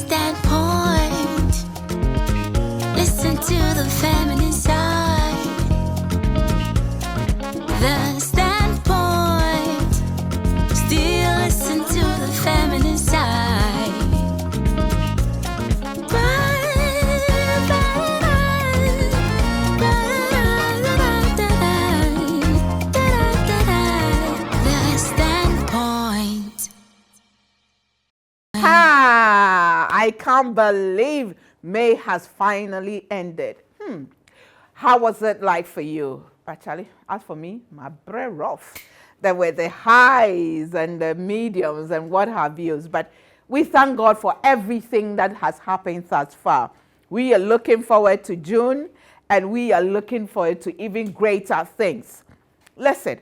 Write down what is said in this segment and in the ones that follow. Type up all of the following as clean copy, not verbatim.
standpoint. Listen to the feminine side. The standpoint. Still listen to the feminine side. The standpoint. I can't believe May has finally ended. How was it like for you? Actually, as for me, my bread rough. There were the highs and the mediums and what have yous. But we thank God for everything that has happened thus far. We are looking forward to June, and we are looking forward to even greater things. Listen,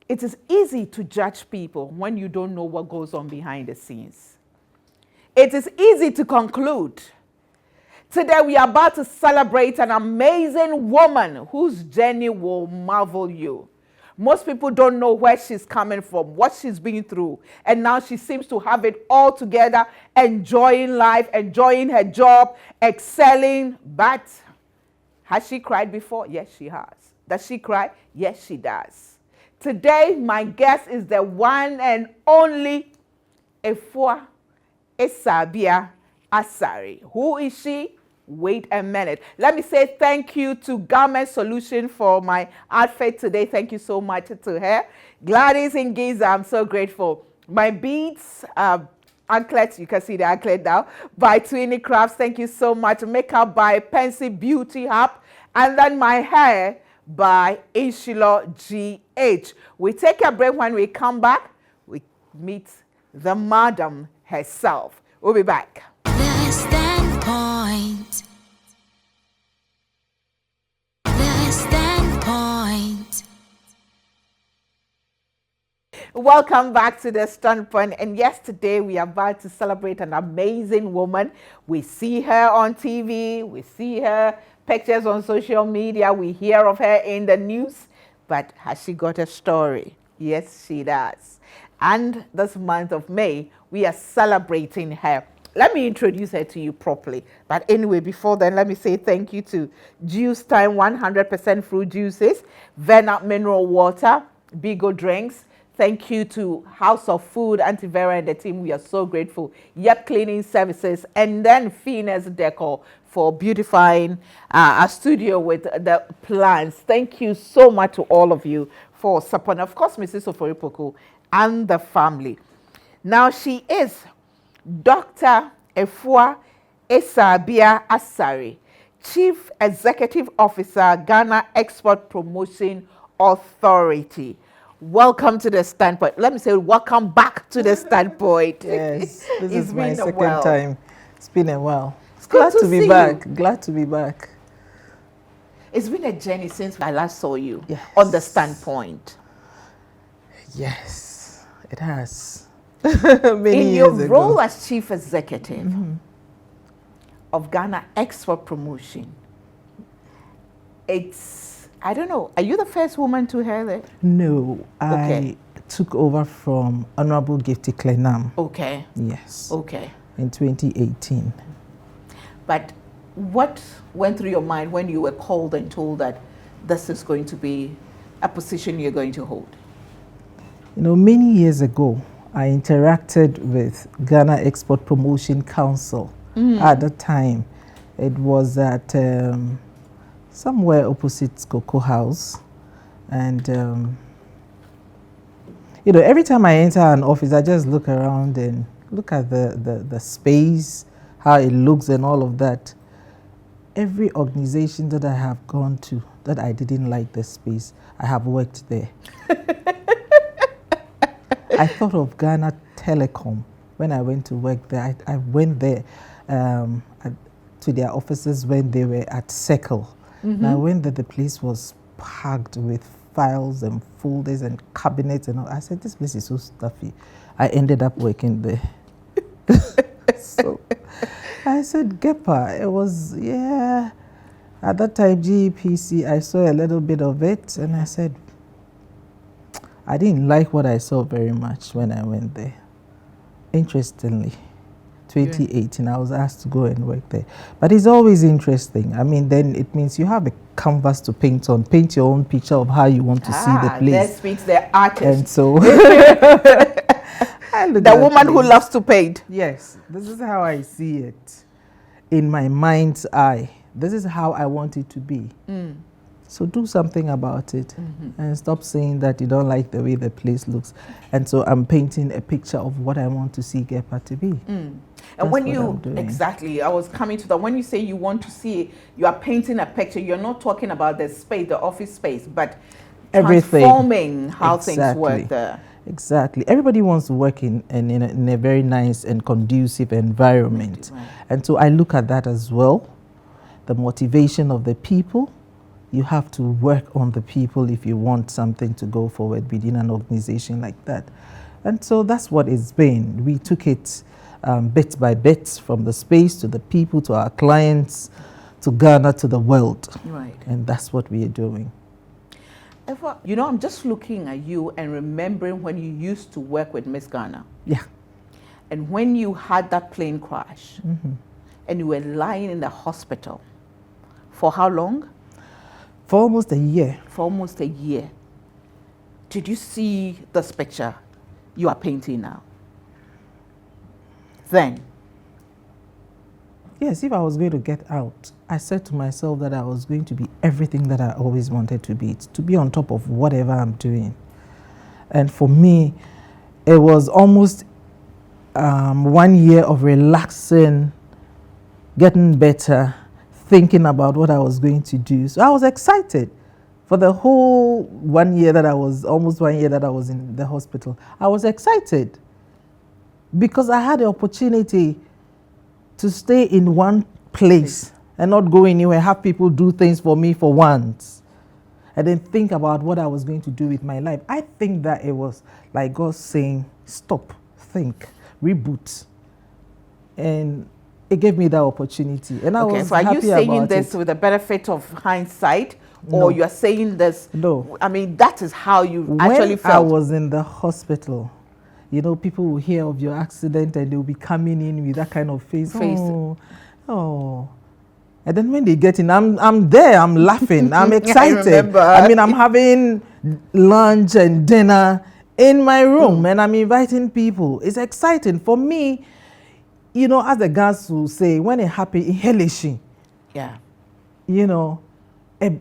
it is easy to judge people when you don't know what goes on behind the scenes. It is easy to conclude. Today we are about to celebrate an amazing woman whose journey will marvel you. Most people don't know where she's coming from, what she's been through, and now she seems to have it all together, enjoying life, enjoying her job, excelling. But has she cried before? Yes, she has. Does she cry? Yes, she does. Today, my guest is the one and only Efua Esabia Asari. Who is she? Wait a minute. Let me say thank you to Garment Solution for my outfit today. Thank you so much to her. Gladys in Giza, I'm so grateful. My beads, anklets, you can see the anklet now, by Twinny Crafts. Thank you so much. Makeup by Pensy Beauty Hub. And then my hair by Inshilo GH. We take a break. When we come back, we meet the madam herself. We'll be back. The standpoint. The standpoint. Welcome back to The Standpoint. And yesterday we are about to celebrate an amazing woman. We see her on TV, we see her pictures on social media, we hear of her in the news. But has she got a story? Yes, she does. And this month of May, we are celebrating her. Let me introduce her to you properly. But anyway, before then, let me say thank you to Juice Time 100% fruit juices, Vena mineral water, Bigo drinks. Thank you to House of Food, Auntie Vera and the team. We are so grateful. Yep Cleaning Services, and then Phoenix Decor for beautifying our studio with the plants. Thank you so much to all of you for support. Of course, Mrs. Oforipoku and the family. Now, she is Dr. Efua Esabia Asari, Chief Executive Officer, Ghana Export Promotion Authority. Welcome to The Standpoint. Let me say welcome back to The Standpoint. Yes, this is my been a second while. time. It's been a while. It's good Glad to to be see back. you. Glad to be back. It's been a journey since I last saw you Yes. on The Standpoint. Yes, it has. Many In your years ago. role as Chief Executive of Ghana Export Promotion, I don't know, are you the first woman to hear that? No, Okay. I took over from Honorable Gifty Clenam. Okay, Yes, okay. in 2018. But what went through your mind when you were called and told that this is going to be a position you're going to hold? You know, many years ago, I interacted with Ghana Export Promotion Council. At the time, it was at somewhere opposite Cocoa House. And, you know, every time I enter an office, I just look around and look at the space, how it looks and all of that. Every organization that I have gone to that I didn't like the space, I have worked there. I thought of Ghana Telecom when I went to work there. I went there to their offices when they were at Circle. And I went there, the place was packed with files and folders and cabinets and all. I said, this place is so stuffy. I ended up working there. So I said, Gepa, it was, yeah. At that time, GEPC, I saw a little bit of it, and I said, I didn't like what I saw very much when I went there. Interestingly, 2018, I was asked to go and work there. But it's always interesting. I mean, then it means you have a canvas to paint on. Paint your own picture of how you want to see the place. There speaks the artist. And so, the woman who loves to paint. Yes, this is how I see it in my mind's eye. This is how I want it to be. So do something about it and stop saying that you don't like the way the place looks. And so I'm painting a picture of what I want to see Gepa to be. And when you, exactly, I was coming to that, when you say you want to see, you are painting a picture, you're not talking about the space, the office space, but everything. Transforming how things work there. Exactly. Everybody wants to work in a very nice and conducive environment. Right. And so I look at that as well. The motivation of the people. You have to work on the people if you want something to go forward within an organization like that. And so that's what it's been. We took it bit by bit, from the space to the people to our clients to Ghana to the world. Right. And that's what we are doing. You know, I'm just looking at you and remembering when you used to work with Miss Ghana. Yeah. And when you had that plane crash and you were lying in the hospital for how long? For almost a year. For almost a year. Did you see this picture you are painting now? Then? Yes, if I was going to get out, I said to myself that I was going to be everything that I always wanted to be on top of whatever I'm doing. And for me, it was almost 1 year of relaxing, getting better, thinking about what I was going to do. So I was excited for the whole 1 year that I was, almost 1 year that I was in the hospital. I was excited because I had the opportunity to stay in one place and not go anywhere, have people do things for me for once, and then think about what I was going to do with my life. I think that it was like God saying, stop, think, reboot. And it gave me that opportunity, and I was so are happy you saying about this it. with the benefit of hindsight, No. or you are saying this? No. I mean, that is how you When actually felt. I was in the hospital, you know, people will hear of your accident and they'll be coming in with that kind of face. Oh. And then when they get in, I'm there, I'm laughing, I'm excited. I remember. I mean, I'm having lunch and dinner in my room and I'm inviting people. It's exciting. For me, you know, as the guys will say, when it happened, it Yeah. you know, it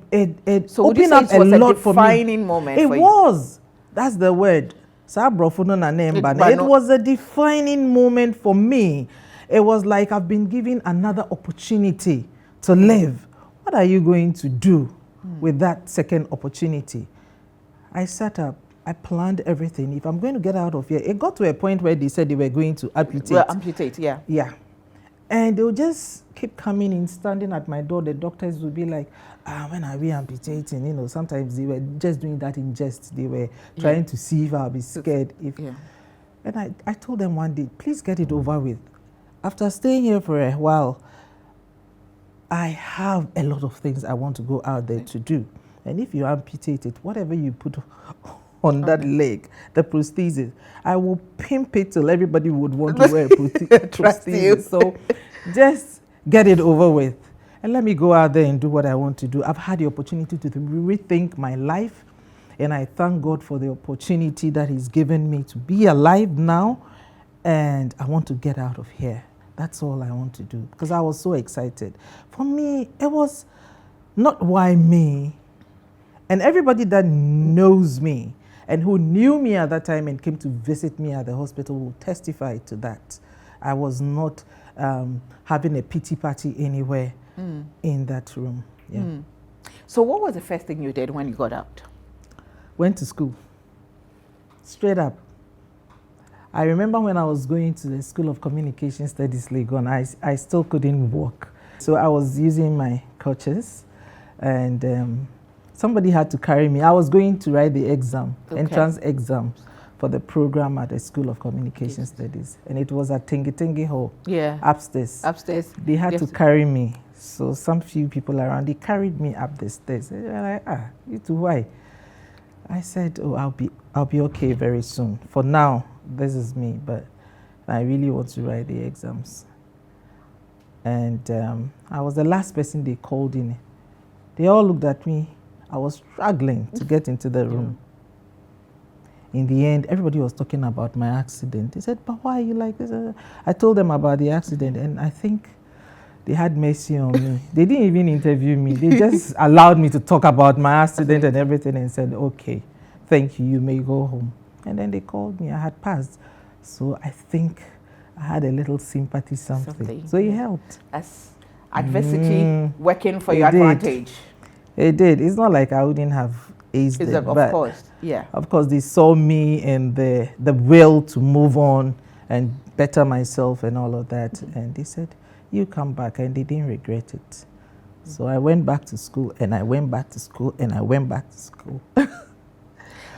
So would you opened say up it was a lot a for me. defining moment It for you? was. That's the word. It was a defining moment for me. It was like I've been given another opportunity to live. What are you going to do with that second opportunity? I sat up. I planned everything. If I'm going to get out of here, it got to a point where they said they were going to amputate. Well, amputate, yeah. Yeah. And they'll just keep coming in, standing at my door. The doctors would be like, when are we amputating? You know, sometimes they were just doing that in jest. They were trying to see if I'll be scared. And I told them one day, please get it over with. After staying here for a while, I have a lot of things I want to go out there to do. And if you amputate it, whatever you put on that leg, the prosthesis, I will pimp it till everybody would want to wear prosthesis. So just get it over with. And let me go out there and do what I want to do. I've had the opportunity to rethink my life. And I thank God for the opportunity that He's given me to be alive now. And I want to get out of here. That's all I want to do. Because I was so excited. For me, it was not why me. And everybody that knows me and who knew me at that time and came to visit me at the hospital will testify to that. I was not having a pity party anywhere in that room. Yeah. So what was the first thing you did when you got out? Went to school. Straight up. I remember when I was going to the School of Communication Studies, Legon, I still couldn't walk. So I was using my crutches and somebody had to carry me. I was going to write the exam, entrance exam for the program at the School of Communication Studies. And it was at Tengi Hall, upstairs. They had to carry me. So some few people around, they carried me up the stairs. They were like, you too, why? I said, I'll be okay very soon. For now, this is me. But I really want to write the exams. And I was the last person they called in. They all looked at me. I was struggling to get into the room. In the end, everybody was talking about my accident. They said, but why are you like this? I told them about the accident, and I think they had mercy on me. They didn't even interview me. They just allowed me to talk about my accident and everything and said, okay, thank you, you may go home. And then they called me. I had passed. So I think I had a little sympathy, something. So it helped. As adversity working for your did. advantage. It did. It's not like I wouldn't have aced it. Of course, yeah. Of course, they saw me and the will to move on and better myself and all of that. And they said, you come back, and they didn't regret it. So I went back to school, and I went back to school, and I went back to school.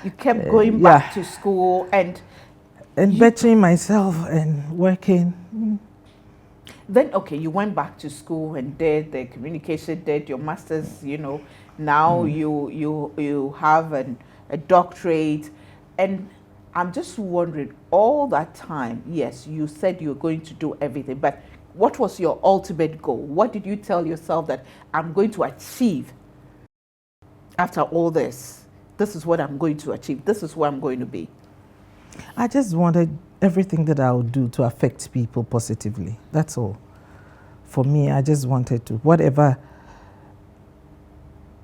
You kept going back to school and bettering myself and working. Then, okay, you went back to school and did the communication, did your master's, now you have a doctorate. And I'm just wondering, all that time, yes, you said you were going to do everything, but what was your ultimate goal? What did you tell yourself that I'm going to achieve after all this? This is what I'm going to achieve. This is where I'm going to be. I just wanted everything that I would do to affect people positively. That's all. For me, I just wanted to, whatever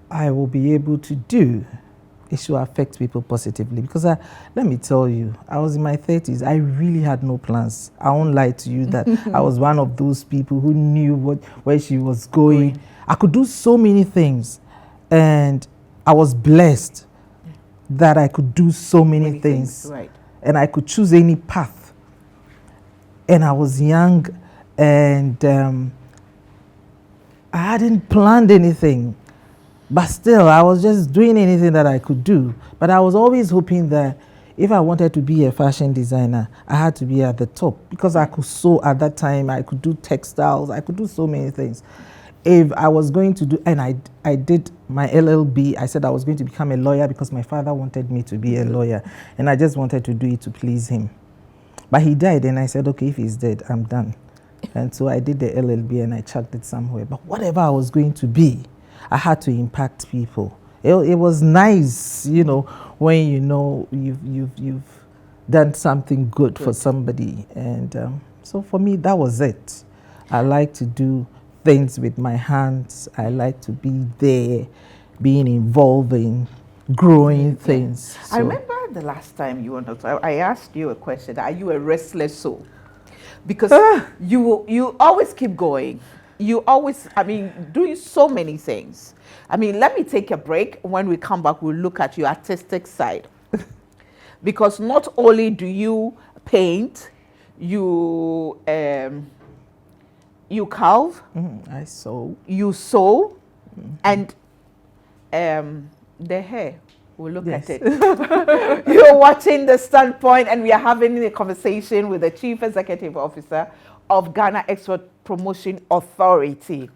I will be able to do, it should affect people positively. Because let me tell you, I was in my 30s. I really had no plans. I won't lie to you that I was one of those people who knew where she was going. I could do so many things. And I was blessed that I could do so many things. Right. And I could choose any path. And I was young, and I hadn't planned anything. But still, I was just doing anything that I could do. But I was always hoping that if I wanted to be a fashion designer, I had to be at the top. Because I could sew at that time, I could do textiles, I could do so many things. If I was going to do, and I did my LLB, I said I was going to become a lawyer because my father wanted me to be a lawyer. And I just wanted to do it to please him. But he died, and I said, okay, if he's dead, I'm done. And so I did the LLB, and I chucked it somewhere. But whatever I was going to be, I had to impact people. It was nice, when you've done something good for somebody. And so for me, that was it. I like to do things with my hands. I like to be there, being involved in growing things. I remember the last time you were on, I asked you a question. Are you a restless soul? Because you always keep going. You always, doing so many things. Let me take a break. When we come back, we'll look at your artistic side. Because not only do you paint, you carve. I sew. You sew. And the hair, we'll look at it. You're watching The Standpoint, and we are having a conversation with the Chief Executive Officer of Ghana Export Promotion Authority,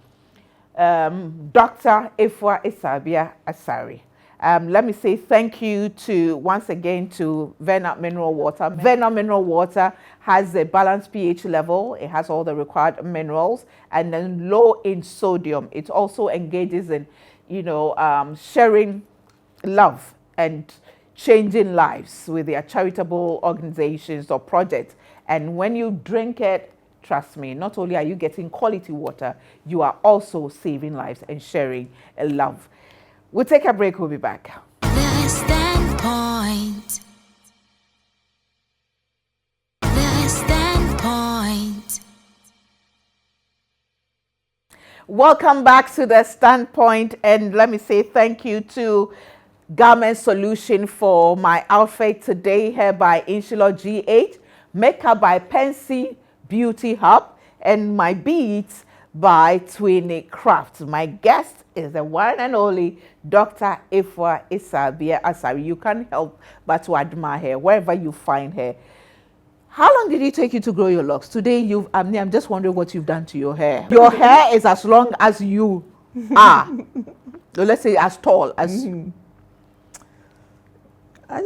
Dr. Efua Isabia Asari. Let me say thank you once again to Vena Mineral Water. Vena Mineral Water has a balanced pH level. It has all the required minerals, and then low in sodium. It also engages in, sharing love and changing lives with their charitable organizations or projects. And when you drink it, trust me, not only are you getting quality water, you are also saving lives and sharing love. We'll take a break. We'll be back. The Standpoint. The Standpoint. Welcome back to The Standpoint, and let me say thank you to Garment Solution for my outfit today, here by Insula GH, makeup by Pensy Beauty Hub, and my beads by Twinny Crafts. My guest is the one and only Dr. Efua Isabia Asari. You can't help but to admire her wherever you find her. How long did it take you to grow your locks? Today, I'm just wondering what you've done to your hair. Your hair is as long as you are. So let's say as tall as... I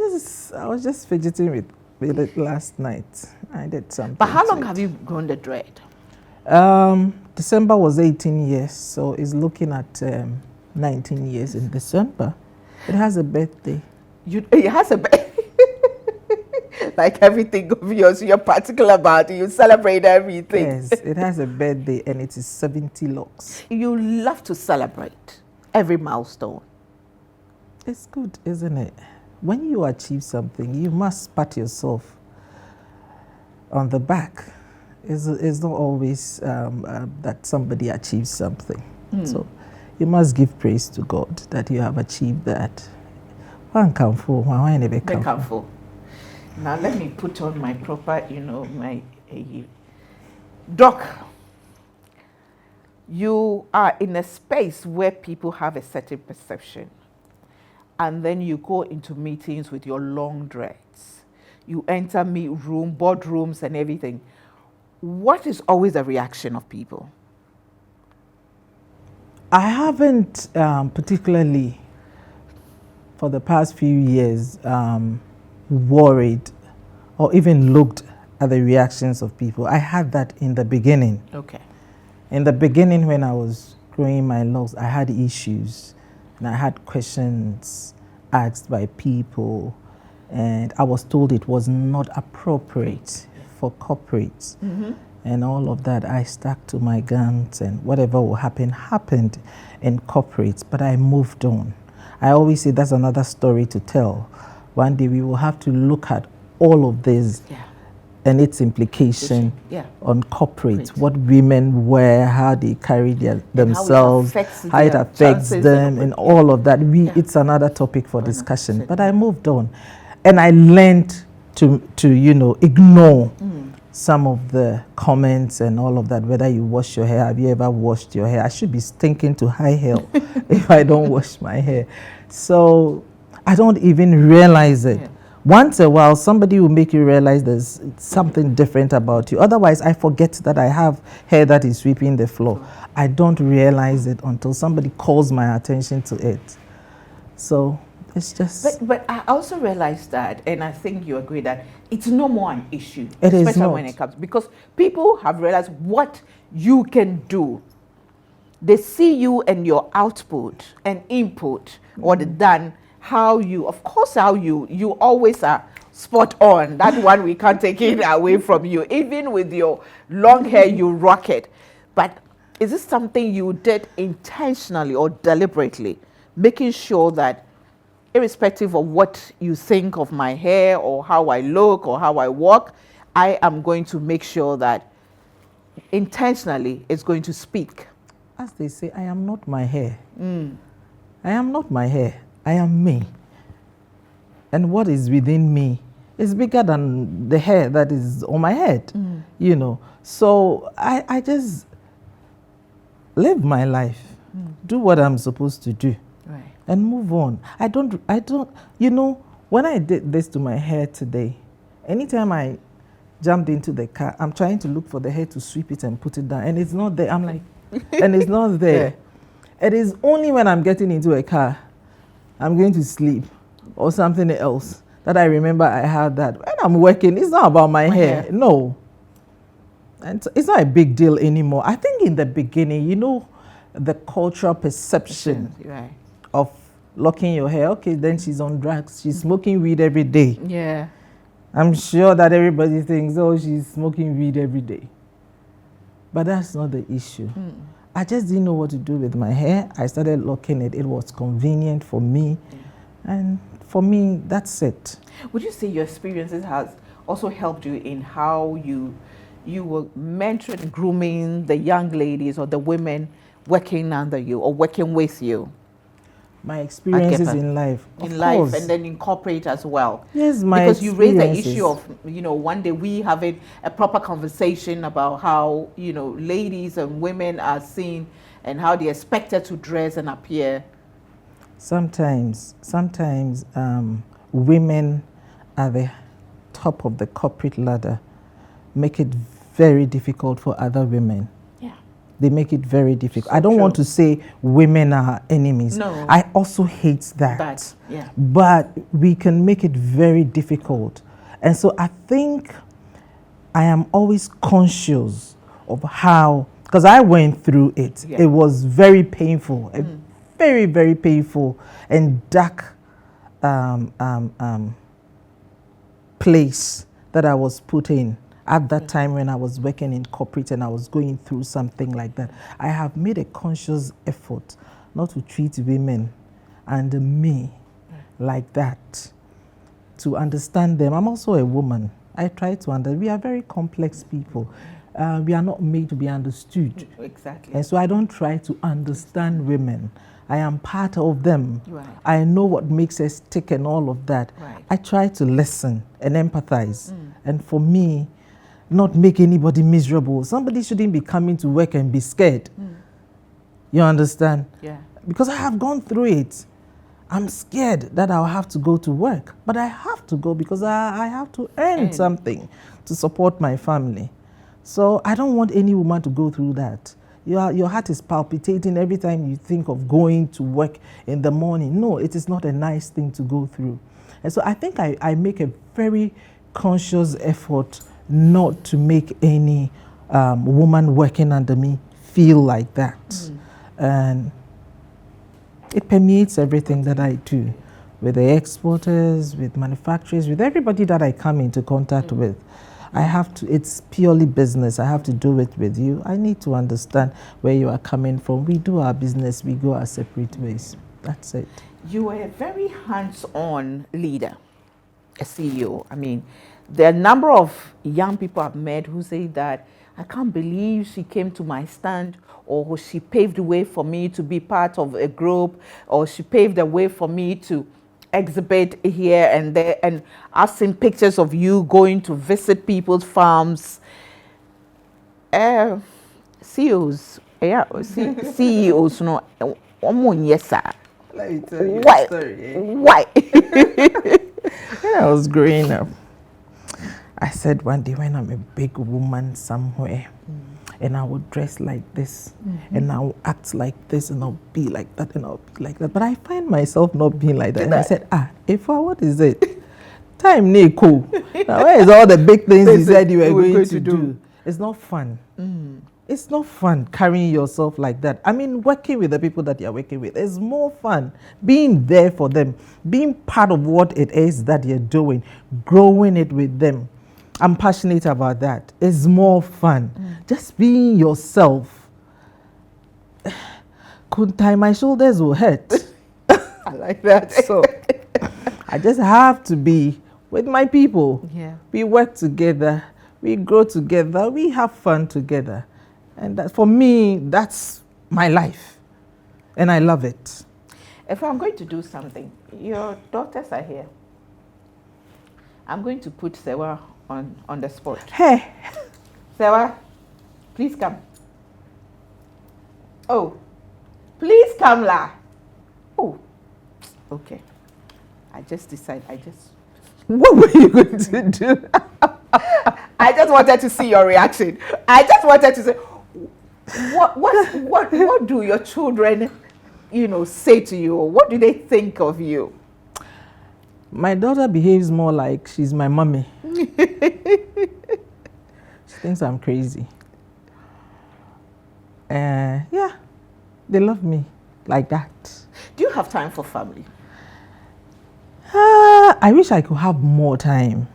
was just fidgeting with with it last night. I did something. But how to long it. have you grown the dread? December was 18 years, so it's looking at 19 years in December. It has a birthday. It has a like everything of yours, you're particular about it. You celebrate everything. Yes, it has a birthday and it is 70 locks. You love to celebrate every milestone. It's good, isn't it? When you achieve something, you must pat yourself on the back. It's not always that somebody achieves something. So you must give praise to God that you have achieved that. Now let me put on my proper, my Doc. You are in a space where people have a certain perception, and then you go into meetings with your long dreads. You enter boardrooms and everything. What is always the reaction of people? I haven't particularly, for the past few years, worried or even looked at the reactions of people. I had that in the beginning. Okay. In the beginning, when I was growing my locks, I had issues and I had questions asked by people, and I was told it was not appropriate for corporates. And all of that. I stuck to my guns, and whatever will happen happened in corporates, but I moved on. I always say that's another story to tell. One day we will have to look at all of this and its implication on corporates, what women wear, how they carry themselves, how it affects them, and all of that. It's another topic for discussion. But I moved on, and I learned to ignore some of the comments and all of that. Whether you wash your hair, have you ever washed your hair? I should be stinking to high hell if I don't wash my hair. So I don't even realize it. Once a while, somebody will make you realize there's something different about you. Otherwise, I forget that I have hair that is sweeping the floor. I don't realize it until somebody calls my attention to it. So it's just... But I also realized that, and I think you agree that it's no more an issue. It is especially not. when it comes, because people have realized what you can do. They see you and your output and input, or the done, how you always are spot on. That one, we can't take it away from you. Even with your long hair, you rock it. But is this something you did intentionally or deliberately, making sure that irrespective of what you think of my hair or how I look or how I walk, I am going to make sure that intentionally it's going to speak? As they say, I am not my hair. I am not my hair. I am me. And what is within me is bigger than the hair that is on my head, So I just live my life, do what I'm supposed to do. And move on. I don't, when I did this to my hair today, anytime I jumped into the car, I'm trying to look for the hair to sweep it and put it down, and it's not there. I'm like, and it's not there. It is only when I'm getting into a car, I'm going to sleep or something else, that I remember I had that. When I'm working, it's not about my hair. No. And it's not a big deal anymore. I think in the beginning, the cultural perception of locking your hair. Okay, then she's on drugs. She's smoking weed every day. Yeah. I'm sure that everybody thinks, oh, she's smoking weed every day. But that's not the issue. I just didn't know what to do with my hair. I started locking it. It was convenient for me. And for me, that's it. Would you say your experiences has also helped you in how you were mentoring, grooming the young ladies or the women working under you or working with you? My experiences in life. In life, and then in corporate as well. Yes, my Because you raised the experiences. issue of, one day we having a proper conversation about how, ladies and women are seen and how they're expected to dress and appear. Sometimes women at the top of the corporate ladder make it very difficult for other women. They make it very difficult. I don't want to say women are enemies. No. I also hate that. But we can make it very difficult. And so I think I am always conscious of how, because I went through it. Yeah. It was very painful, a very, very painful and dark place that I was put in at that time when I was working in corporate and I was going through something like that. I have made a conscious effort not to treat women and me like that, to understand them. I'm also a woman. I try to understand. We are very complex people. We are not made to be understood. Exactly. And so I don't try to understand women. I am part of them. Right. I know what makes us tick and all of that. Right. I try to listen and empathize. And for me, not make anybody miserable. Somebody shouldn't be coming to work and be scared. You understand? Yeah. Because I have gone through it. I'm scared that I'll have to go to work, but I have to go because I have to earn something to support my family. So I don't want any woman to go through that. Your heart is palpitating every time you think of going to work in the morning. No, it is not a nice thing to go through. And so I think I make a very conscious effort not to make any woman working under me feel like that. And it permeates everything that I do, with the exporters, with manufacturers, with everybody that I come into contact with. I have to, it's purely business. I have to do it with you. I need to understand where you are coming from. We do our business, we go our separate ways. That's it. You are a very hands-on leader, a CEO. I mean, there are a number of young people I've met who say that, I can't believe she came to my stand, or she paved the way for me to be part of a group, or she paved the way for me to exhibit here and there. And I've seen pictures of you going to visit people's farms. CEOs, CEOs, no, yes, sir. Let me tell you Why? a story. Why? When I was growing up, I said one day when I'm a big woman somewhere, and I would dress like this, and I'll act like this, and I'll be like that, and I'll be like that. But I find myself not being like that. And I said, what is it? Time Nico. Now, where is all the big things you said you were going to do? It's not fun. It's not fun carrying yourself like that. I mean, working with the people that you're working with is more fun. Being there for them, being part of what it is that you're doing, growing it with them. I'm passionate about that. It's more fun. Just being yourself. Kuntai, my shoulders will hurt. I like that. So I just have to be with my people. Yeah. We work together. We grow together. We have fun together. And that, for me, that's my life. And I love it. If I'm going to do something, your daughters are here. I'm going to put Sewa on the spot. Hey. Sewa, please come. Oh, please come, La. Oh, okay. I just decided, What were you going to do? I just wanted to see your reaction. I just wanted to say, what do your children, say to you? What do they think of you? My daughter behaves more like she's my mommy. She thinks I'm crazy. Yeah, they love me like that. Do you have time for family? I wish I could have more time.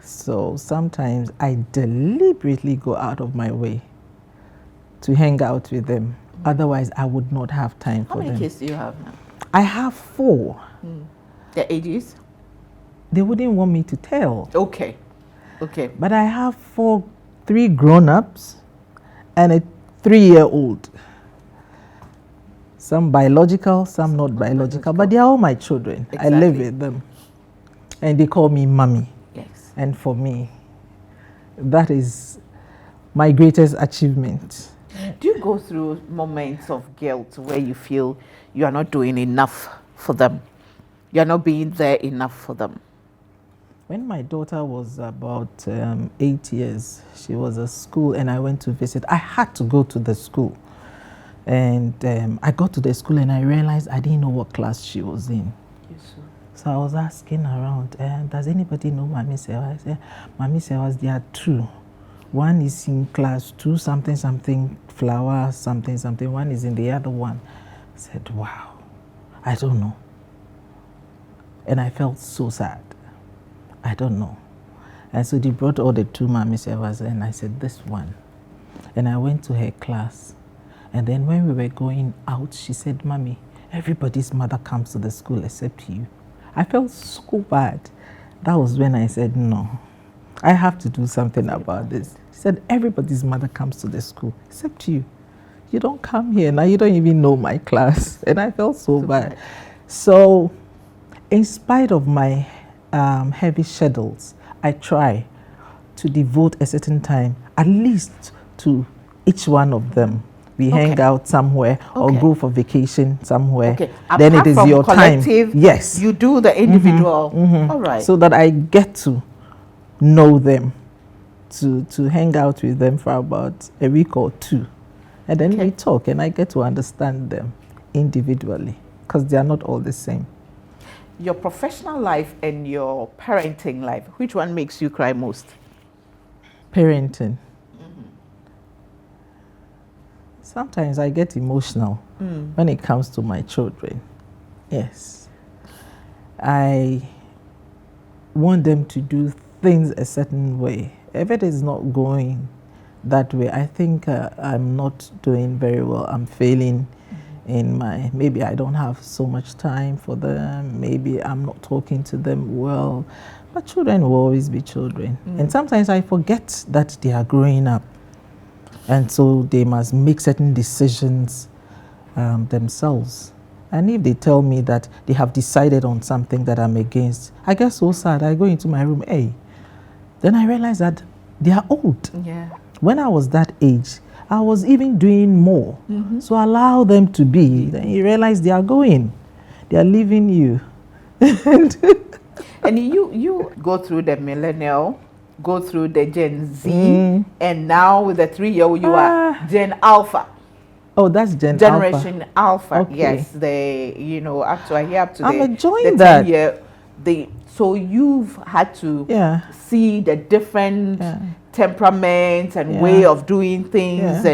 So sometimes I deliberately go out of my way to hang out with them. Otherwise, I would not have time for them. How many kids do you have now? I have 4. Their ages? They wouldn't want me to tell. Okay. But I have 3 grown-ups and a 3-year-old. Some biological, some not biological, but they are all my children. Exactly. I live with them. And they call me mommy. Yes. And for me, that is my greatest achievement. Do you go through moments of guilt where you feel you are not doing enough for them? You are not being there enough for them? When my daughter was about 8 years, she was at school and I went to visit. I had to go to the school. And I got to the school and I realized I didn't know what class she was in. Yes, sir. So I was asking around, does anybody know Mami Sewa? I said, Mami Sewas, there are two. One is in class 2, something, something, flower, something, something. One is in the other one. I said, wow, I don't know. And I felt so sad. I don't know. And so they brought all the 2 Mami Sewas, and I said, this one. And I went to her class. And then when we were going out, she said, Mommy, everybody's mother comes to the school except you. I felt so bad. That was when I said, no, I have to do something about this. She said, everybody's mother comes to the school except you. You don't come here now, you don't even know my class. And I felt so bad. So in spite of my heavy schedules, I try to devote a certain time, at least to each one of them. We hang out somewhere or go for vacation somewhere. Then it is your collective, time. Yes. You do the individual. All right. So that I get to know them, to hang out with them for about a week or 2. And then we talk and I get to understand them individually because they are not all the same. Your professional life and your parenting life, which one makes you cry most? Parenting. Sometimes I get emotional when it comes to my children. Yes. I want them to do things a certain way. If it is not going that way, I think I'm not doing very well. I'm failing in maybe I don't have so much time for them. Maybe I'm not talking to them well. But children will always be children. And sometimes I forget that they are growing up. And so they must make certain decisions themselves. And if they tell me that they have decided on something that I'm against, I get so sad. I go into my room, Then I realize that they are old. Yeah. When I was that age, I was even doing more. So allow them to be. Then you realize they are going. They are leaving you. And you go through the millennial, go through the Gen Z, and now with the 3-year-old, you are Gen Alpha. Oh, that's Generation Alpha. Okay. Yes, up to I'm the enjoying 10-year. So you've had to see the different temperaments and way of doing things,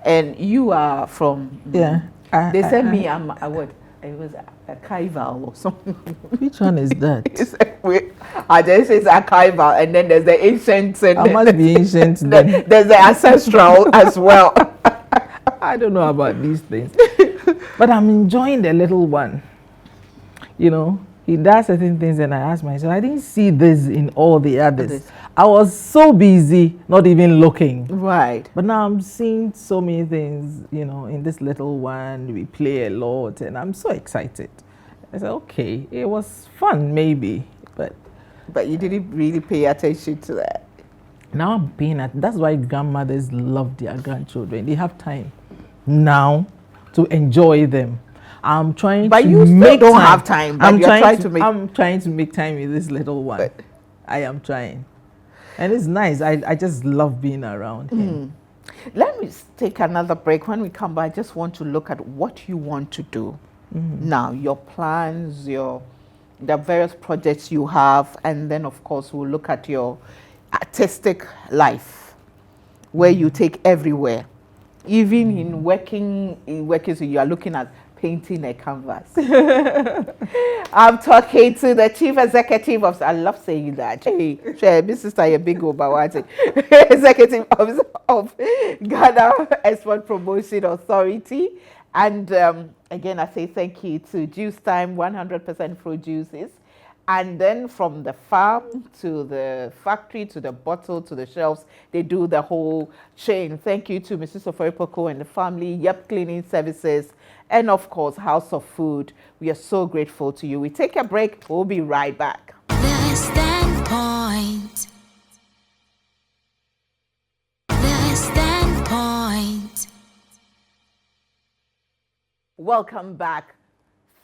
and you are from. They said I'm what? It was archival or something. Which one is that? I just say it's archival, and then there's the ancient. And I must be ancient. Then there's the ancestral as well. I don't know about these things, but I'm enjoying the little one. You know, he does certain things, and I ask myself, I didn't see this in all the others. I was so busy, not even looking. Right. But now I'm seeing so many things, you know, in this little one. We play a lot, and I'm so excited. I said, okay, it was fun, maybe, but you didn't really pay attention to that. Now I'm paying attention. That's why grandmothers love their grandchildren. They have time now to enjoy them. I'm trying but to you make don't time. have time. But I'm trying to make time with this little one. I am trying, and it's nice. I just love being around him. Let me take another break. When we come back, I just want to look at what you want to do now. Your plans, the various projects you have, and then of course we'll look at your artistic life, where you take everywhere, even in working. So you are looking at painting a canvas. I'm talking to the chief executive of, I love saying that. Hey, this is a big executive of Ghana Export Promotion Authority. And again, I say thank you to Juice Time, 100% produces. And then from the farm to the factory to the bottle to the shelves, they do the whole chain. Thank you to Mrs. Oforipoko and the family, Yep Cleaning Services, and of course, House of Food. We are so grateful to you. We take a break. We'll be right back. The Standpoint. The Standpoint. Welcome back.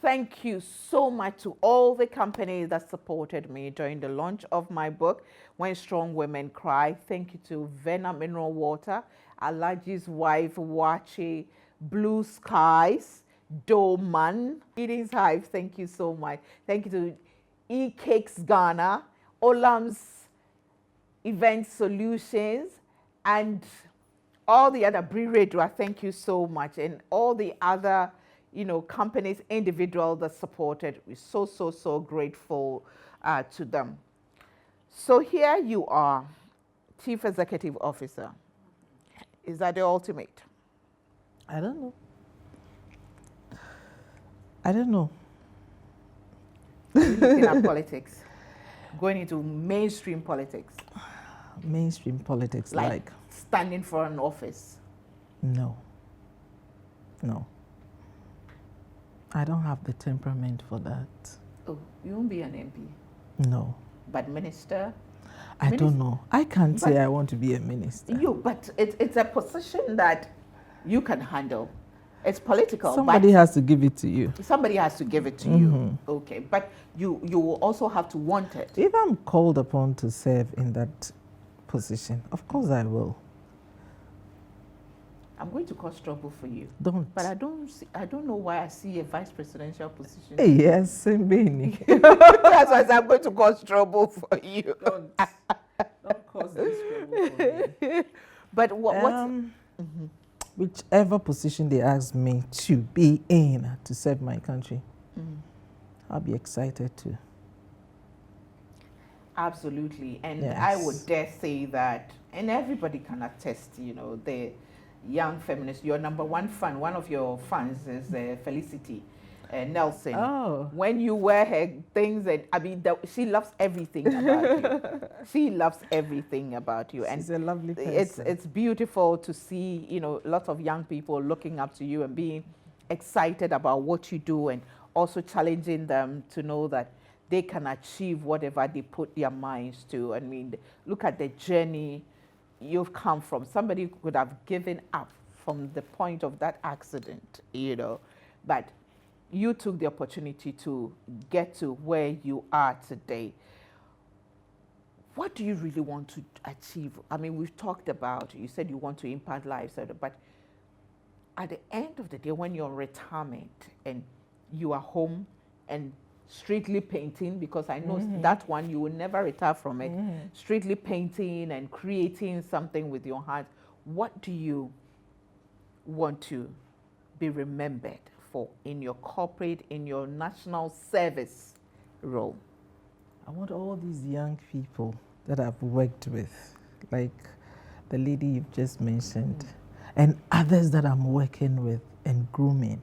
Thank you so much to all the companies that supported me during the launch of my book, When Strong Women Cry. Thank you to Vena Mineral Water, Alaji's Wife, Wachi, Blue Skies, Doman, Eden's Hive. Thank you so much. Thank you to E-Cakes Ghana, Olam's Event Solutions, and all the other Bre-Radio, thank you so much, and all the other, companies, individuals that supported. We're so grateful to them. So here you are, Chief Executive Officer. Is that the ultimate? I don't know. I don't know. Looking at politics, going into mainstream politics. Mainstream politics, like standing for an office. No. I don't have the temperament for that. Oh, you won't be an MP? No. But minister? I don't know. I can't say I want to be a minister. But it's a position that you can handle. It's political. Somebody has to give it to you. Somebody has to give it to you. Okay, but you will also have to want it. If I'm called upon to serve in that position, of course I will. I'm going to cause trouble for you. Don't. But I don't know why I see a vice presidential position. Yes, same being. That's why I'm going to cause trouble for you. Don't cause this trouble for me. But whichever position they ask me to be in to serve my country, I'll be excited to. Absolutely. And yes. I would dare say that, and everybody can attest, the young feminist, your number one fan, one of your fans is Felicity Nelson. Oh. When you wear her things, she loves everything about you. She loves everything about you. She's a lovely person. It's beautiful to see, lots of young people looking up to you and being excited about what you do, and also challenging them to know that they can achieve whatever they put their minds to. I mean, look at the journey you've come from. Somebody could have given up from the point of that accident, but you took the opportunity to get to where you are today. What do you really want to achieve? I mean, we've talked about, you said you want to impact lives, but at the end of the day, when you're in retirement and you are home and strictly painting, because I know that one you will never retire from it, strictly painting and creating something with your heart, what do you want to be remembered for in your corporate, in your national service role? I want all these young people that I've worked with, like the lady you've just mentioned, and others that I'm working with and grooming.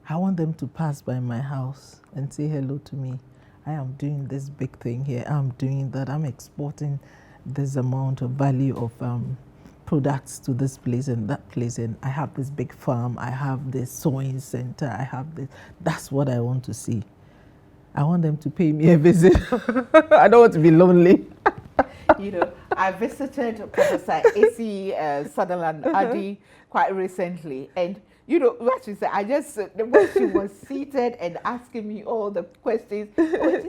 I want them to pass by my house and say hello to me. I am doing this big thing here. I'm doing that. I'm exporting this amount of value of products to this place and that place. And I have this big farm. I have this sewing center. I have this. That's what I want to see. I want them to pay me a visit. I don't want to be lonely. I visited Professor A.C. Sutherland Addy quite recently, and what she said, when she was seated and asking me all the questions, she says,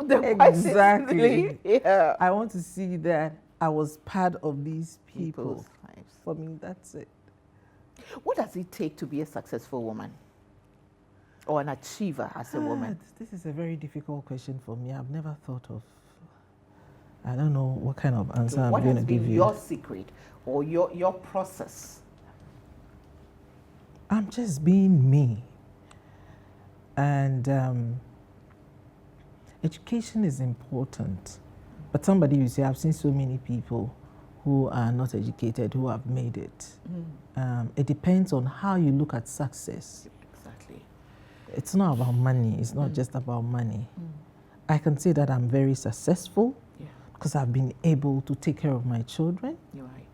the questions. Exactly. Yeah. I want to see that I was part of these people's lives. For me, that's it. What does it take to be a successful woman or an achiever as a woman? This is a very difficult question for me. I've never thought of. I don't know what kind of answer I'm going to give you. What has been your secret or your process? I'm just being me. And education is important. But somebody, you say, I've seen so many people who are not educated, who have made it. It depends on how you look at success. Exactly. It's not about money. It's not just about money. I can say that I'm very successful because I've been able to take care of my children. You're right.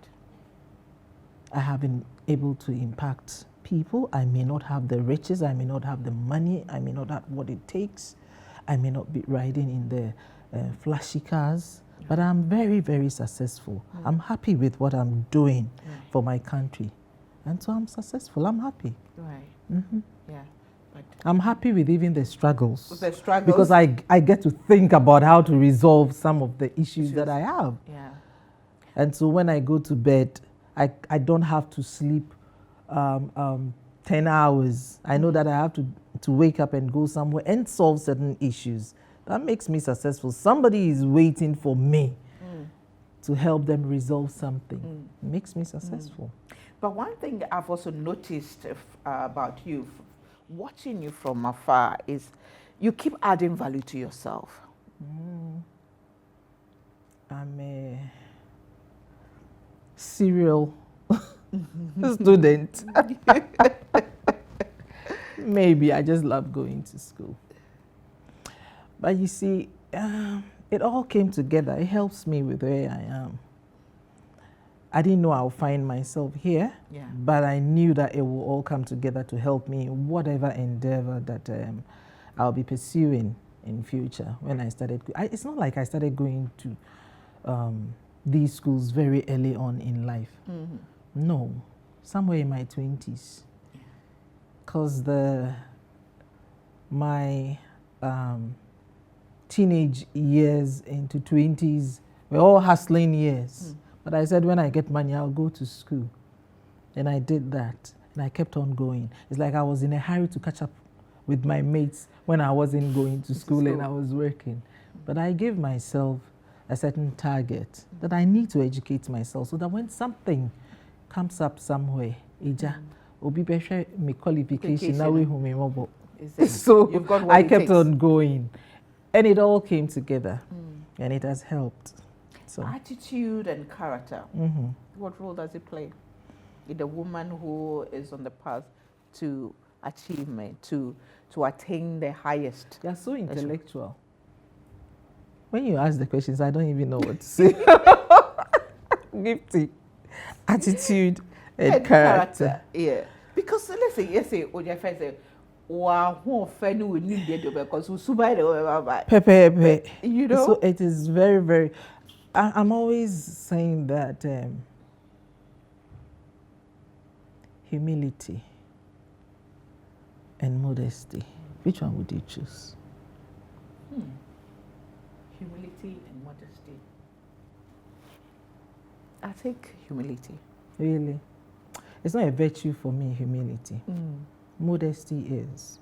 I have been able to impact people. I may not have the riches. I may not have the money. I may not have what it takes. I may not be riding in the flashy cars. But I'm very, very successful. I'm happy with what I'm doing for my country. And so I'm successful. I'm happy. Right. Yeah. But I'm happy with even the struggles. the struggles. Because I get to think about how to resolve some of the issues that I have. Yeah. And so when I go to bed, I don't have to sleep 10 hours. I know that I have to to wake up and go somewhere and solve certain issues. That makes me successful. Somebody is waiting for me to help them resolve something. It makes me successful. But one thing I've also noticed about you, watching you from afar, is you keep adding value to yourself. I'm a serial student. Maybe I just love going to school. But you see, it all came together. It helps me with where I am. I didn't know I'll find myself here, but I knew that it will all come together to help me in whatever endeavor that I'll be pursuing in future. When I started, it's not like I started going to these schools very early on in life. No, somewhere in my 20s. Because my teenage years into 20s were all hustling years. But I said, when I get money, I'll go to school. And I did that. And I kept on going. It's like I was in a hurry to catch up with my mates when I wasn't going to school and I was working. But I gave myself a certain target that I need to educate myself so that when something comes up somewhere, obi behwe me qualification na we hu me mobo. So you've got what I it kept takes. on going. And it all came together. And it has helped. So Attitude and character. What role does it play in the woman who is on the path to achievement, to attain the highest? you're so intellectual. When you ask the questions, I don't even know what to say. Gifty. Attitude and character. Yeah. Because let's say, Ojefe say, wow, Pepe. You know? So it is very, very. I'm always saying that humility and modesty. Which one would you choose? Humility and modesty. I think humility. Really? It's not a virtue for me, humility. Modesty is.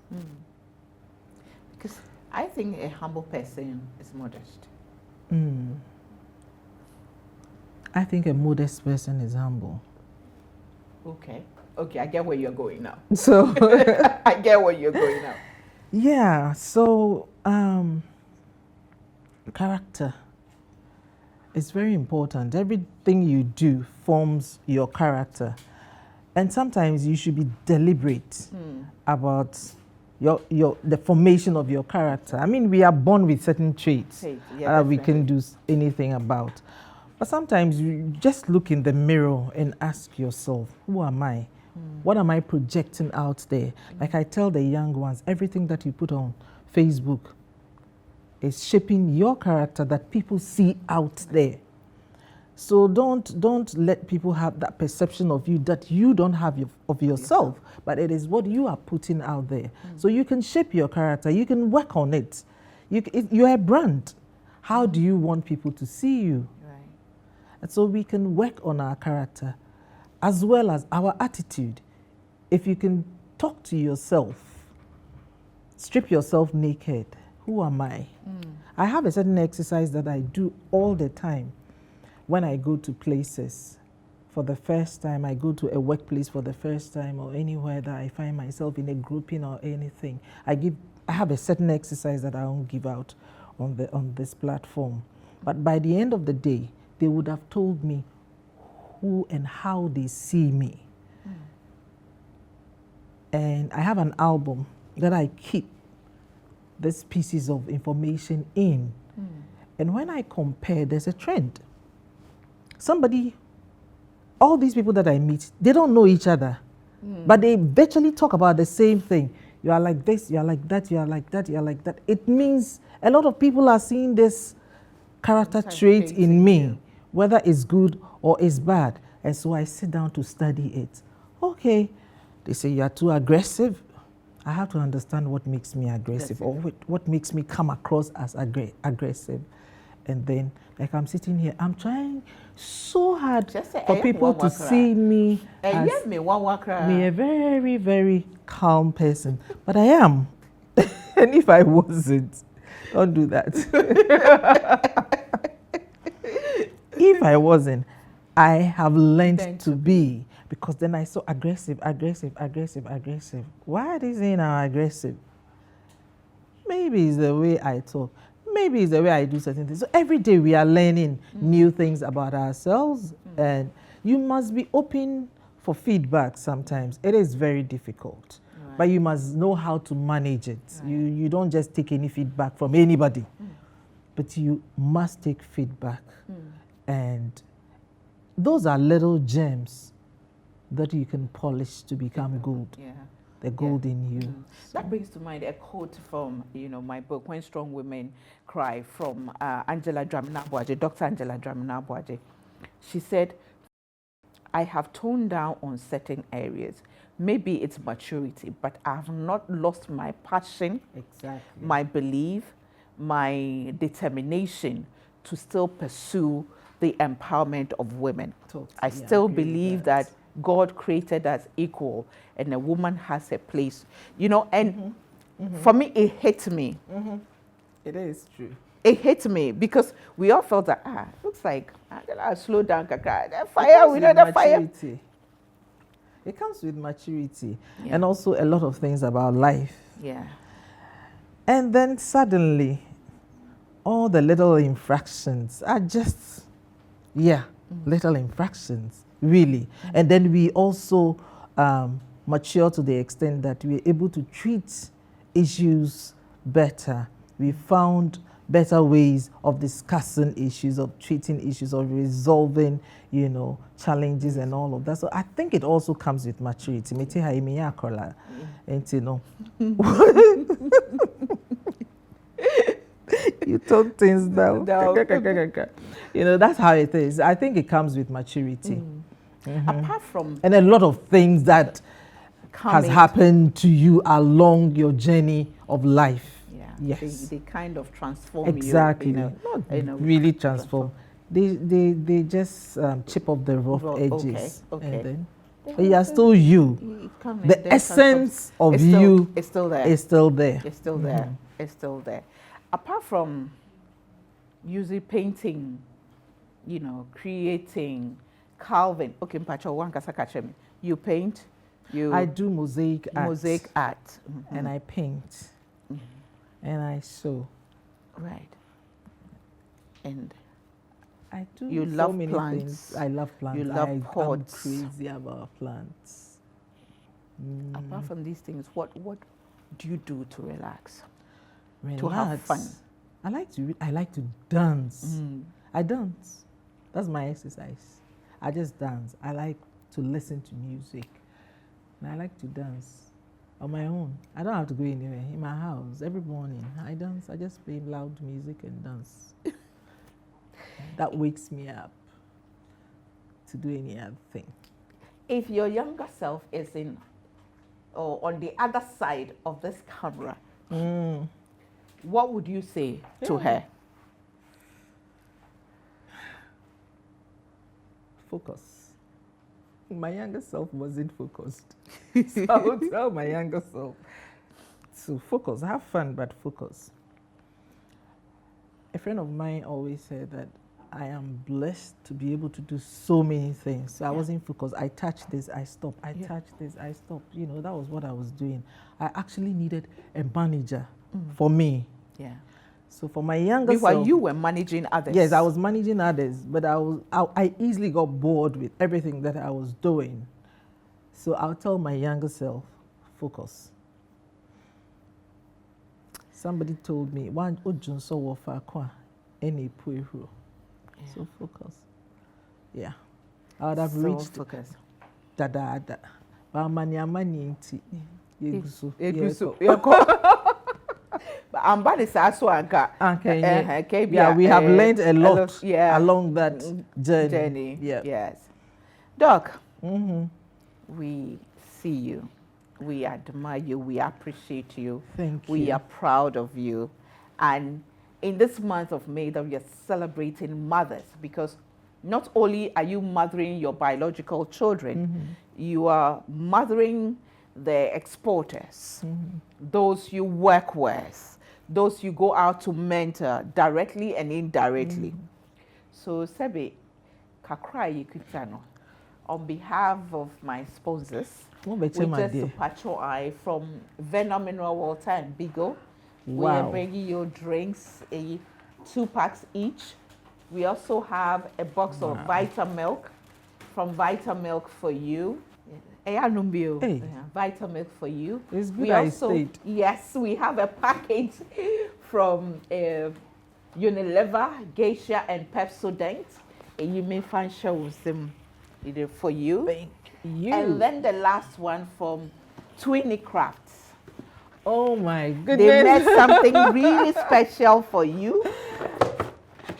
Because I think a humble person is modest. I think a modest person is humble. Okay, I get where you're going now. So I get where you're going now. yeah, so character is very important. Everything you do forms your character. And sometimes you should be deliberate about the formation of your character. I mean, we are born with certain traits that we can do anything about. But sometimes you just look in the mirror and ask yourself, who am I? What am I projecting out there? Like I tell the young ones, everything that you put on Facebook is shaping your character that people see out there. So don't let people have that perception of you that you don't have of yourself, but it is what you are putting out there. So you can shape your character, you can work on it. You're a brand. How do you want people to see you? Right. And so we can work on our character as well as our attitude. If you can talk to yourself, strip yourself naked, who am I? I have a certain exercise that I do all the time. When I go to places for the first time, I go to a workplace for the first time or anywhere that I find myself in a grouping or anything, I have a certain exercise that I won't give out on this platform. But by the end of the day, they would have told me who and how they see me. And I have an album that I keep these pieces of information in. And when I compare, there's a trend. All these people that I meet, they don't know each other, but they virtually talk about the same thing. You are like this, you are like that, you are like that, you are like that. It means a lot of people are seeing this character trait in me, whether it's good or it's bad. And so I sit down to study it. Okay, they say you are too aggressive. I have to understand what makes me aggressive or what makes me come across as aggressive. and then like I'm sitting here, I'm trying so hard Just say, for "I am people one to worker." see me And as me one worker. me a very, very calm person. But I am. And if I wasn't, don't do that. If I wasn't, I have learned Then to be, because then I saw aggressive. Why are they saying I'm aggressive? Maybe it's the way I talk. Maybe it's the way I do certain things. So every day we are learning new things about ourselves, and you must be open for feedback sometimes. It is very difficult, but you must know how to manage it. You don't just take any feedback from anybody, but you must take feedback. And those are little gems that you can polish to become gold. Yeah. The gold in you. That brings to mind a quote from, my book, When Strong Women Cry, from Angela Dramina-Boaje, Dr. Angela Dramina-Boaje. She said, I have toned down on certain areas. Maybe it's maturity, but I have not lost my passion, my belief, my determination to still pursue the empowerment of women. Totally, I still believe that God created us equal, and a woman has a place, and for me, it hit me. It is true. It hit me because we all felt that, looks like, I'll slow down, kakra. That fire, we know the fire. It comes with maturity, Yeah. and also a lot of things about life. Yeah. And then suddenly, all the little infractions are just, little infractions, really. And then we also mature to the extent that we're able to treat issues better. We found better ways of discussing issues, of treating issues, of resolving, challenges and all of that. So I think it also comes with maturity. You tone things down. That's how it is. I think it comes with maturity. Apart from And a lot of things that has happened to you along your journey of life. Yes. They kind of transform exactly. you. Not really transform. They just chip off the rough edges. Okay. And then, but you are still you. The essence of you is still there. Is still there. It's still there. It's still there. Apart from using painting, creating, carving. Okay, Mpacho, one kasakachem. You paint. I do mosaic art. Mosaic art. And I paint. And I sew. Right. And I do you so love many plants. things. I love plants. You love pots. I'm crazy about plants. Apart from these things, what do you do to relax? Relax. To have fun? I like to dance. I dance. That's my exercise. I just dance. I like to listen to music. And I like to dance on my own. I don't have to go anywhere. In my house, every morning, I dance. I just play loud music and dance. That wakes me up to do any other thing. If your younger self is on the other side of this camera, what would you say to her? Focus. My younger self wasn't focused. So I would tell my younger self to focus, have fun, but focus. A friend of mine always said that I am blessed to be able to do so many things. So I wasn't focused. I touched this, I stopped. I touched this, I stopped. That was what I was doing. I actually needed a manager for me. Yeah. So for my younger self, while you were managing others. Yes, I was managing others, but I easily got bored with everything that I was doing. So I'll tell my younger self, focus. Somebody told me, "One ojun so wofa kwa any pueru." So focus. Yeah, I would have reached focus. But money inti. Yeah, we have learned a lot along that journey. Yeah. Yes. Doc, we see you. We admire you. We appreciate you. Thank you. We are proud of you. And in this month of May that we are celebrating mothers, because not only are you mothering your biological children, you are mothering the exporters, those you work with, those you go out to mentor directly and indirectly. So, Sebi, kakra yikitano. On behalf of my sponsors, we just patrol eye from Venom Mineral Water and Bigo. We are bringing you drinks, 2 packs each. We also have a box of Vita Milk from Vita Milk for you. Hey. Vita Milk for you. It's good we also, yes, we have a package from Unilever, Geisha, and Pepsodent. You may find shows them for you. Thank you. And then the last one from Twinny Crafts. Oh my goodness. They made something really special for you.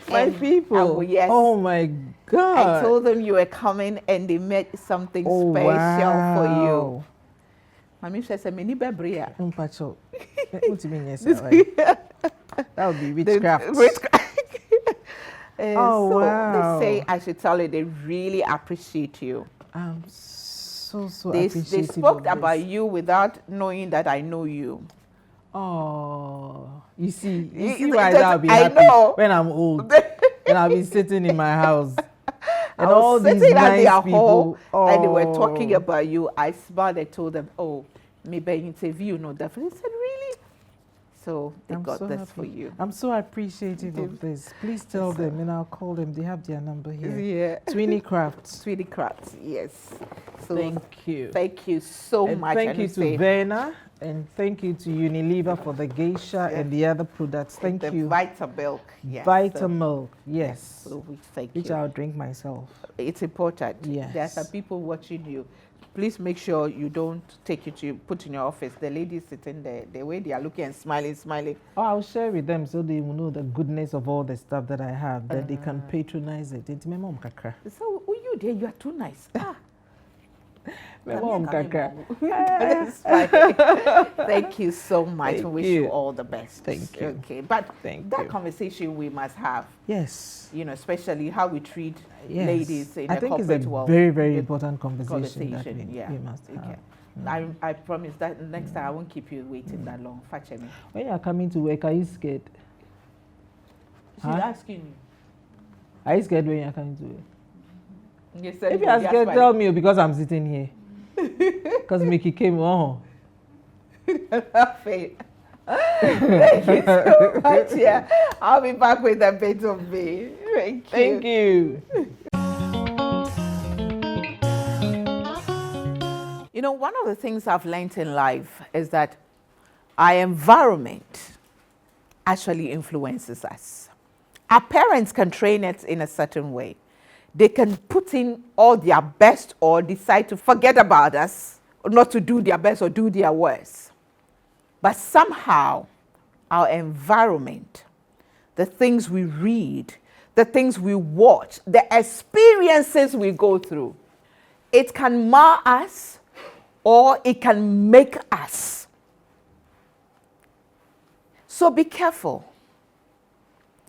My people. Yes. Oh my God. I told them you were coming and they made something special for you. Mami says, "Mini bebria." That would be witchcraft. So wow. they say I should tell you they really appreciate you. I'm so They appreciative. spoke about you without knowing that I know you. Oh, you see You why just- I'll be I happy know. when I'm old and I'll be sitting in my house. And I all was these sitting at nice their people, hall and they were talking about you. I smiled and told them, "Oh, maybe interview, no, definitely." They said, "Really?" So they I'm got so this happy. for you. I'm so appreciative of this. Please tell them and I'll call them. They have their number here. Yeah. Twinny Crafts. Sweetie Crafts, yes. So Thank you. Thank you so And much. thank And you we to say Verna and thank you to Unilever for the geisha and the other products. Thank the you. Vita Milk. Yes. Vita Milk, yes. So we thank Which you. I'll drink myself. It's important. Yes. There are some people watching you. Please make sure you don't take it to put in your office. The ladies sitting there, the way they are looking and smiling. Oh, I'll share with them so they will know the goodness of all the stuff that I have, that they can patronize it. It's my mom kakra. So, who you there? You are too nice. My mom kakra. That's fine. Thank you so much. Thank We wish you. you all the best. Thank you. Okay, but Thank that you. conversation we must have. Yes. You know, especially how we treat Yes. ladies in I the think it's corporate a world. very, very The important conversation that yeah. we must have. Okay. I promise that next time I won't keep you waiting that long. Fetch me. When you're coming to work, are you scared? She's Huh? asking you. Are you scared when you're coming to work? You said If you're scared, tell me because I'm sitting here. Because Mickey came on. Thank you so much. Yeah, I'll be back with a bit of me. Thank you. Thank you. You know, one of the things I've learned in life is that our environment actually influences us. Our parents can train us in a certain way. They can put in all their best or decide to forget about us, or not to do their best or do their worst. But somehow, our environment, the things we read, the things we watch, the experiences we go through, it can mar us or it can make us. So be careful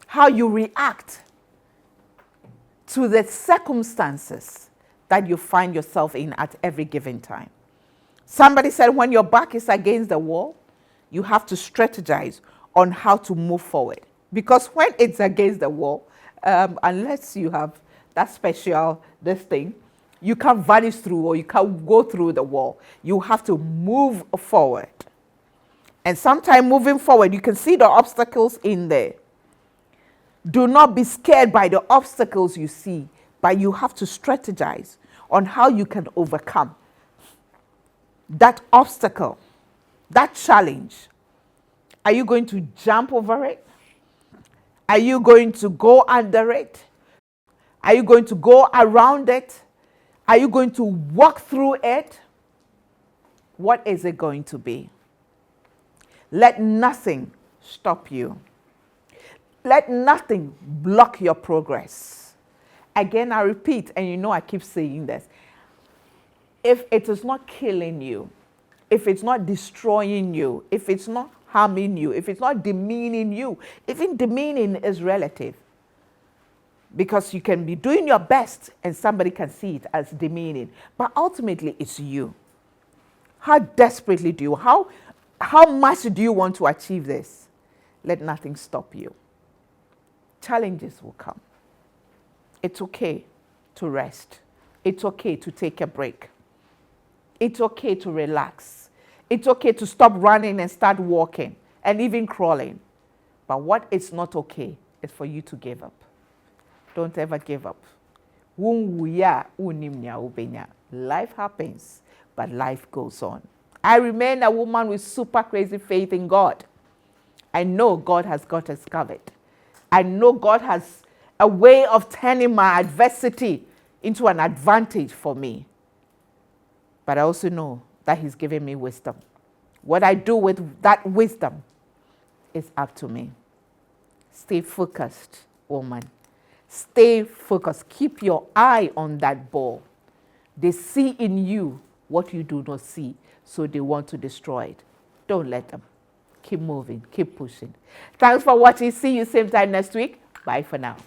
how you react to the circumstances that you find yourself in at every given time. Somebody said when your back is against the wall, you have to strategize on how to move forward. Because when it's against the wall, unless you have that special, this thing, you can't vanish through or you can't go through the wall. You have to move forward. And sometimes moving forward, you can see the obstacles in there. Do not be scared by the obstacles you see, but you have to strategize on how you can overcome that obstacle, that challenge. Are you going to jump over it? Are you going to go under it? Are you going to go around it? Are you going to walk through it? What is it going to be? Let nothing stop you. Let nothing block your progress. Again, I repeat, and you know I keep saying this. If it is not killing you, if it's not destroying you, if it's not harming you, if it's not demeaning you. Even demeaning is relative, because you can be doing your best and somebody can see it as demeaning, but ultimately it's you. How desperately do you, how much do you want to achieve this? Let nothing stop you. Challenges will come. It's okay to rest. It's okay to take a break. It's okay to relax. It's okay to stop running and start walking and even crawling. But what is not okay is for you to give up. Don't ever give up. Life happens, but life goes on. I remain a woman with super crazy faith in God. I know God has got us covered. I know God has a way of turning my adversity into an advantage for me. But I also know that He's given me wisdom. What I do with that wisdom is up to me. Stay focused, woman. Stay focused. Keep your eye on that ball. They see in you what you do not see, so they want to destroy it. Don't let them. Keep moving. Keep pushing. Thanks for watching. See you same time next week. Bye for now.